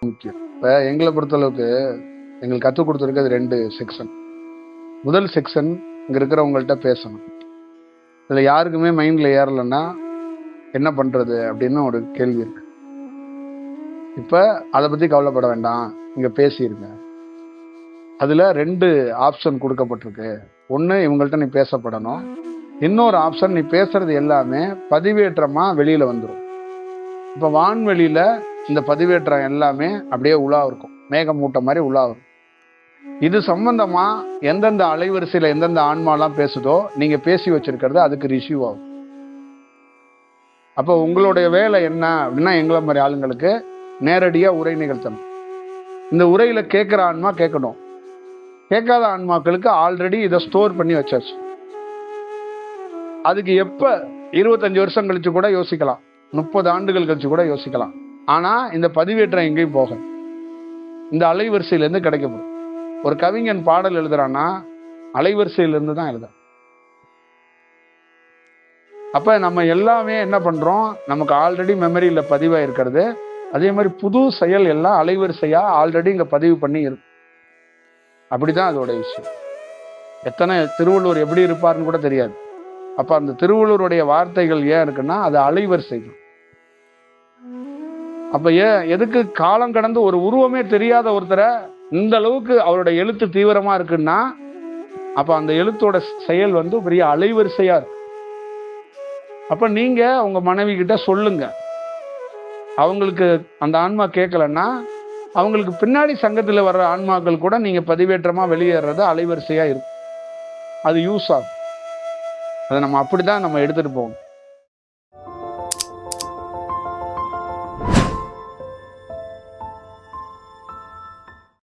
முக்கியம். இப்போ எங்களை பொறுத்தளவுக்கு எங்களுக்கு கற்றுக் கொடுத்துருக்கிறது 2 செக்ஷன். முதல் செக்ஷன் இங்கே இருக்கிறவங்கள்ட்ட பேசணும். இதில் யாருக்குமே மைண்டில் ஏறலைன்னா என்ன பண்ணுறது அப்படின்னு ஒரு கேள்வி இருக்கு. இப்போ அதை பற்றி கவலைப்பட வேண்டாம், இங்கே பேசியிருங்க. அதில் 2 ஆப்ஷன் கொடுக்கப்பட்டிருக்கு. ஒன்று, இவங்கள்ட்ட நீ பேசப்படணும். இன்னொரு ஆப்ஷன், நீ பேசுறது எல்லாமே பதிவேற்றமாக வெளியில் வந்துடும். இப்போ வான்வெளியில் இந்த பதிவேற்றம் எல்லாமே அப்படியே உலா இருக்கும், மேகமூட்டை மாதிரி உலா வரும். இது சம்பந்தமா எந்தெந்த அலைவரிசையில் எந்தெந்த ஆன்மாலாம் பேசுதோ நீங்கள் பேசி வச்சிருக்கிறது அதுக்கு ரிசீவ் ஆகும். அப்போ உங்களுடைய வேலை என்ன அப்படின்னா, எங்களை மாதிரி ஆளுங்களுக்கு நேரடியாக உரை நிகழ்த்தணும். இந்த உரையில் கேட்குற ஆன்மா கேட்கணும், கேட்காத ஆன்மாக்களுக்கு ஆல்ரெடி இதை ஸ்டோர் பண்ணி வச்சாச்சு. அதுக்கு எப்போ 25 வருஷம் கழிச்சு கூட யோசிக்கலாம், 30 ஆண்டுகள் கழிச்சு கூட யோசிக்கலாம். ஆனால் இந்த பதிவேற்றம் எங்கேயும் போக இந்த அலைவரிசையிலேருந்து கிடைக்கப்படும். ஒரு கவிஞன் பாடல் எழுதுறான்னா அலைவரிசையிலிருந்து தான் எழுத. அப்போ நம்ம எல்லாமே என்ன பண்ணுறோம், நமக்கு ஆல்ரெடி மெமரியில் பதிவாக இருக்கிறது. அதே மாதிரி புது செயல் எல்லாம் அலைவரிசையாக ஆல்ரெடி இங்கே பதிவு பண்ணி இருக்கு. அப்படிதான் அதோட விஷயம். எத்தனை திருவள்ளுவர் எப்படி இருப்பார்னு கூட தெரியாது. அப்போ அந்த திருவள்ளுவருடைய வார்த்தைகள் ஏன் இருக்குன்னா அது அலைவரிசைகள். அப்போ எதுக்கு காலம் கடந்து ஒரு உருவமே தெரியாத ஒருத்தரை இந்த அளவுக்கு அவருடைய எழுத்து தீவிரமா இருக்குன்னா, அப்போ அந்த எழுத்தோட செயல் பெரிய அலைவரிசையா இருக்கு. அப்போ நீங்க உங்க மனைவி கிட்ட சொல்லுங்க, அவங்களுக்கு அந்த ஆன்மா கேட்கலன்னா அவங்களுக்கு பின்னாடி சங்கத்தில் வர்ற ஆன்மாக்கள் கூட நீங்க பதிவேற்றமா வெளியேறது அலைவரிசையா இருக்கும். அது யூஸ் ஆகும். அதை நம்ம அப்படிதான் எடுத்துட்டு போகணும்.